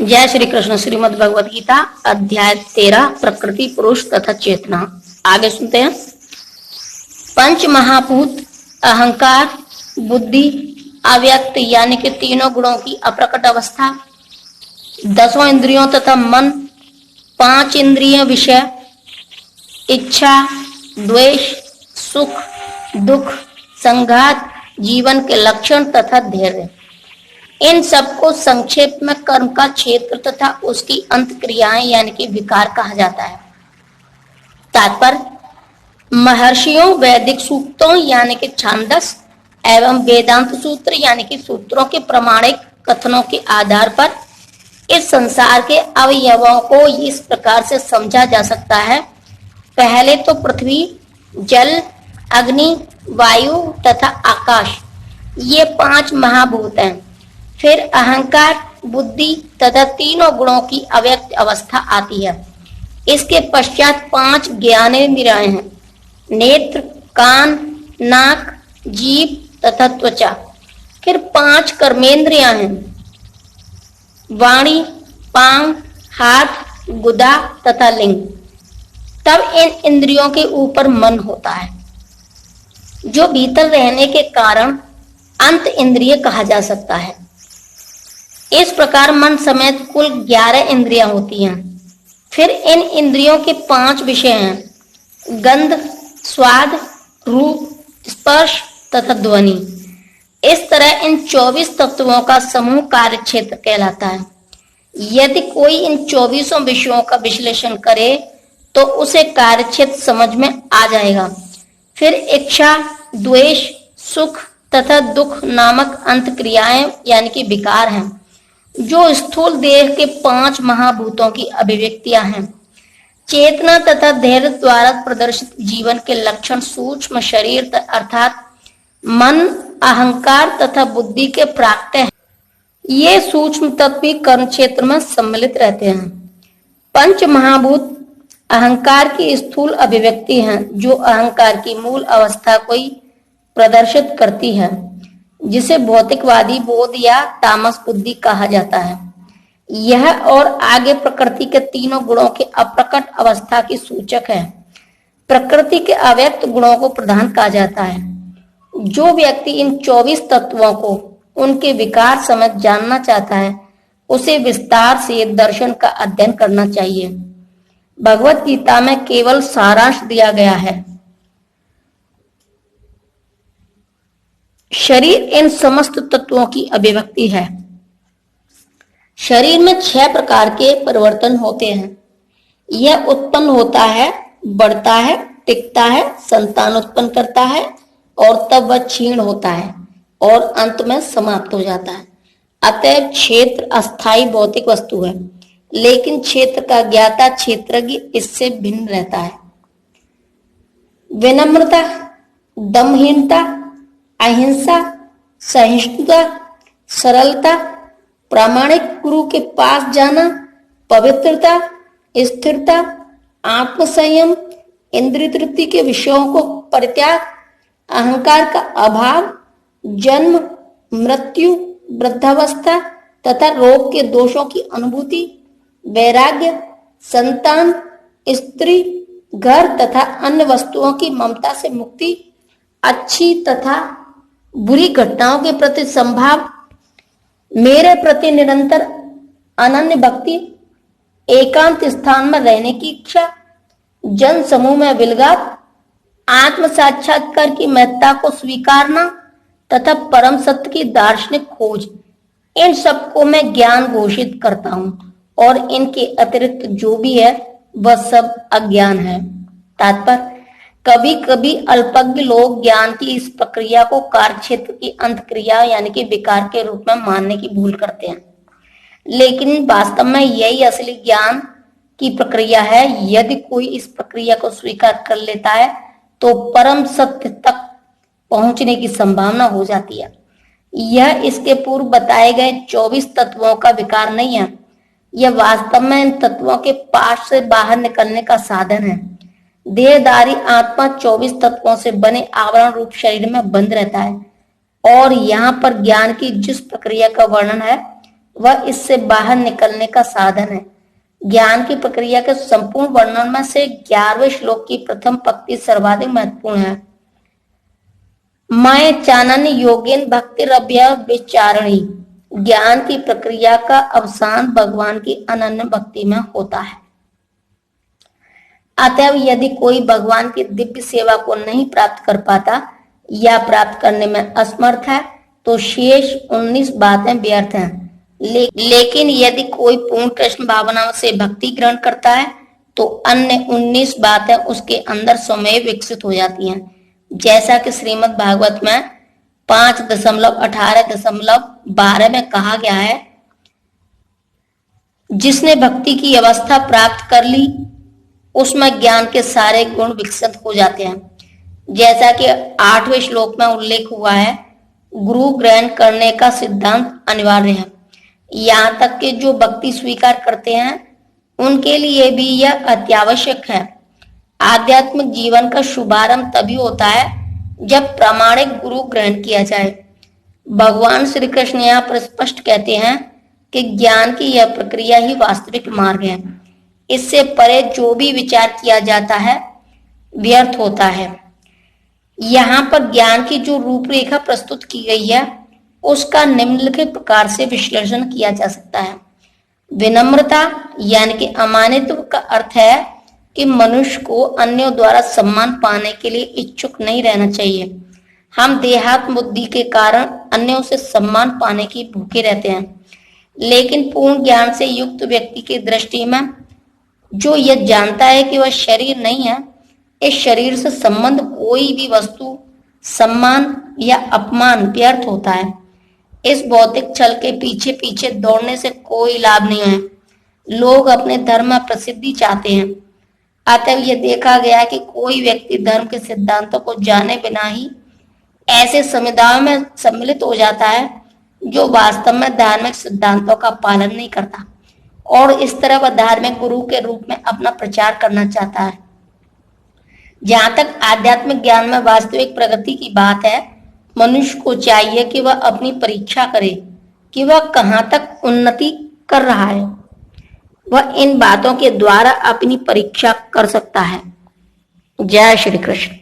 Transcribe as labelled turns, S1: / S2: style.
S1: जय श्री कृष्ण। श्रीमद् भगवद गीता अध्याय 13 प्रकृति, पुरुष तथा चेतना। आगे सुनते हैं। पंच महाभूत, अहंकार, बुद्धि, अव्यक्त यानी कि तीनों गुणों की अप्रकट अवस्था, 10 इंद्रियों तथा मन, 5 इंद्रिय विषय, इच्छा, द्वेष, सुख, दुख, संघात, जीवन के लक्षण तथा धैर्य, इन सबको संक्षेप में कर्म का क्षेत्र तथा उसकी अंत क्रियाएं यानी कि विकार कहा जाता है। तात्पर्य महर्षियों, वैदिक सूक्तों यानी कि छांदस एवं वेदांत सूत्र यानी कि सूत्रों के प्रमाणिक कथनों के आधार पर इस संसार के अवयवों को इस प्रकार से समझा जा सकता है। पहले तो पृथ्वी, जल, अग्नि, वायु तथा आकाश, ये 5 महाभूत हैं। फिर अहंकार, बुद्धि तथा तीनों गुणों की अव्यक्त अवस्था आती है। इसके पश्चात 5 ज्ञानेंद्रियां हैं, नेत्र, कान, नाक, जीभ तथा त्वचा। फिर 5 कर्मेंद्रियां हैं, वाणी, पांव, हाथ, गुदा तथा लिंग। तब इन इंद्रियों के ऊपर मन होता है, जो भीतर रहने के कारण अंत इंद्रिय कहा जा सकता है। इस प्रकार मन समेत कुल 11 इंद्रियां होती हैं। फिर इन इंद्रियों के 5 विषय हैं, गंध, स्वाद, रूप, स्पर्श तथा ध्वनि। इस तरह इन 24 तत्वों का समूह कार्य क्षेत्र कहलाता है। यदि कोई इन 24 विषयों का विश्लेषण करे तो उसे कार्य क्षेत्र समझ में आ जाएगा। फिर इच्छा, द्वेष, सुख तथा दुख नामक अंत क्रियाएं यानी कि विकार हैं, जो स्थूल देह के 5 महाभूतों की अभिव्यक्तियां हैं। चेतना तथा धैर्य द्वारा प्रदर्शित जीवन के लक्षण सूक्ष्म शरीर अर्थात मन, अहंकार तथा बुद्धि के प्राकट्य हैं। ये सूक्ष्म तत्व भी कर्म क्षेत्र में सम्मिलित रहते हैं। पंच महाभूत अहंकार की स्थूल अभिव्यक्ति हैं, जो अहंकार की मूल अवस्था को ही प्रदर्शित करती है, जिसे भौतिकवादी बोध या तामस बुद्धि कहा जाता है। यह और आगे प्रकृति के तीनों गुणों के अप्रकट अवस्था की सूचक है। प्रकृति के अव्यक्त गुणों को प्रधान कहा जाता है। जो व्यक्ति इन 24 तत्वों को उनके विकार समझ जानना चाहता है, उसे विस्तार से दर्शन का अध्ययन करना चाहिए। भगवत गीता में केवल सारांश दिया गया है। शरीर इन समस्त तत्वों की अभिव्यक्ति है। शरीर में 6 प्रकार के परिवर्तन होते हैं। यह उत्पन्न होता है, बढ़ता है, टिकता है, संतान उत्पन्न करता है और तब वह क्षीण होता है और अंत में समाप्त हो जाता है। अतएव क्षेत्र अस्थायी भौतिक वस्तु है, लेकिन क्षेत्र का ज्ञाता क्षेत्रज्ञ इससे भिन्न रहता है। विनम्रता, दमहीनता, अहिंसा, सहिष्णुता, सरलता, प्रामाणिक गुरु के पास जाना, पवित्रता, स्थिरता, आत्मसंयम, इंद्रिय तृप्ति के विषयों को परित्याग, अहंकार का अभाव, जन्म, मृत्यु, वृद्धावस्था तथा रोग के दोषों की अनुभूति, वैराग्य, संतान, स्त्री, घर तथा अन्य वस्तुओं की ममता से मुक्ति, अच्छी तथा बुरी घटनाओं के प्रति संभाव, मेरे प्रति निरंतर अनन्य भक्ति, एकांत स्थान में रहने की इच्छा, जन समूह में विलगाप, आत्म साक्षात्कार की महत्ता को स्वीकारना तथा परम सत्य की दार्शनिक खोज, इन सबको मैं ज्ञान घोषित करता हूं और इनके अतिरिक्त जो भी है वह सब अज्ञान है। तात्पर्य कभी कभी अल्पज्ञ लोग ज्ञान की इस प्रक्रिया को कार्य क्षेत्र की अंत क्रिया यानी कि विकार के रूप में मानने की भूल करते हैं, लेकिन वास्तव में यही असली ज्ञान की प्रक्रिया है। यदि कोई इस प्रक्रिया को स्वीकार कर लेता है तो परम सत्य तक पहुंचने की संभावना हो जाती है। यह इसके पूर्व बताए गए 24 तत्वों का विकार नहीं है, यह वास्तव में इन तत्वों के पास से बाहर निकलने का साधन है। देहधारी आत्मा 24 तत्वों से बने आवरण रूप शरीर में बंद रहता है और यहाँ पर ज्ञान की जिस प्रक्रिया का वर्णन है वह इससे बाहर निकलने का साधन है। ज्ञान की प्रक्रिया के संपूर्ण वर्णन में से 11वें श्लोक की प्रथम पंक्ति सर्वाधिक महत्वपूर्ण है। मैं चानन योगेन भक्तिरभ्य विचारणी। ज्ञान की प्रक्रिया का अवसान भगवान की अनन्य भक्ति में होता है। अतएव यदि कोई भगवान की दिव्य सेवा को नहीं प्राप्त कर पाता या प्राप्त करने में असमर्थ है तो शेष 19 बातें व्यर्थ हैं। लेकिन यदि कोई पूर्ण कृष्ण भावना से भक्ति ग्रहण करता है तो अन्य 19 बातें उसके अंदर स्वयं विकसित हो जाती हैं, जैसा कि श्रीमद् भागवत में 5.18.12 में कहा गया है। जिसने भक्ति की अवस्था प्राप्त कर ली उसमें ज्ञान के सारे गुण विकसित हो जाते हैं। जैसा कि 8वें श्लोक में उल्लेख हुआ है, गुरु ग्रहण करने का सिद्धांत अनिवार्य है। यहाँ तक कि जो भक्ति स्वीकार करते हैं उनके लिए भी यह अत्यावश्यक है। आध्यात्मिक जीवन का शुभारंभ तभी होता है जब प्रामाणिक गुरु ग्रहण किया जाए। भगवान श्री कृष्ण यहाँ पर स्पष्ट कहते हैं कि ज्ञान की यह प्रक्रिया ही वास्तविक मार्ग है। इससे परे जो भी विचार किया जाता है व्यर्थ होता है। यहाँ पर ज्ञान की जो रूपरेखा प्रस्तुत की गई है उसका निम्नलिखित प्रकार से विश्लेषण किया जा सकता है। विनम्रता यानी कि अमानित्व का अर्थ है कि मनुष्य को अन्यों द्वारा सम्मान पाने के लिए इच्छुक नहीं रहना चाहिए। हम देहात्म बुद्धि के कारण अन्यों से सम्मान पाने की भूखे रहते हैं, लेकिन पूर्ण ज्ञान से युक्त व्यक्ति की दृष्टि में जो यह जानता है कि वह शरीर नहीं है, इस शरीर से संबंध कोई भी वस्तु, सम्मान या अपमान व्यर्थ होता है। इस भौतिक छल के पीछे पीछे दौड़ने से कोई लाभ नहीं है। लोग अपने धर्म में प्रसिद्धि चाहते हैं। अतः यह देखा गया कि कोई व्यक्ति धर्म के सिद्धांतों को जाने बिना ही ऐसे समुदायों में सम्मिलित हो जाता है जो वास्तव में धार्मिक सिद्धांतों का पालन नहीं करता और इस तरह वह धार्मिक गुरु के रूप में अपना प्रचार करना चाहता है। जहां तक आध्यात्मिक ज्ञान में वास्तविक प्रगति की बात है, मनुष्य को चाहिए कि वह अपनी परीक्षा करे कि वह कहां तक उन्नति कर रहा है। वह इन बातों के द्वारा अपनी परीक्षा कर सकता है। जय श्री कृष्ण।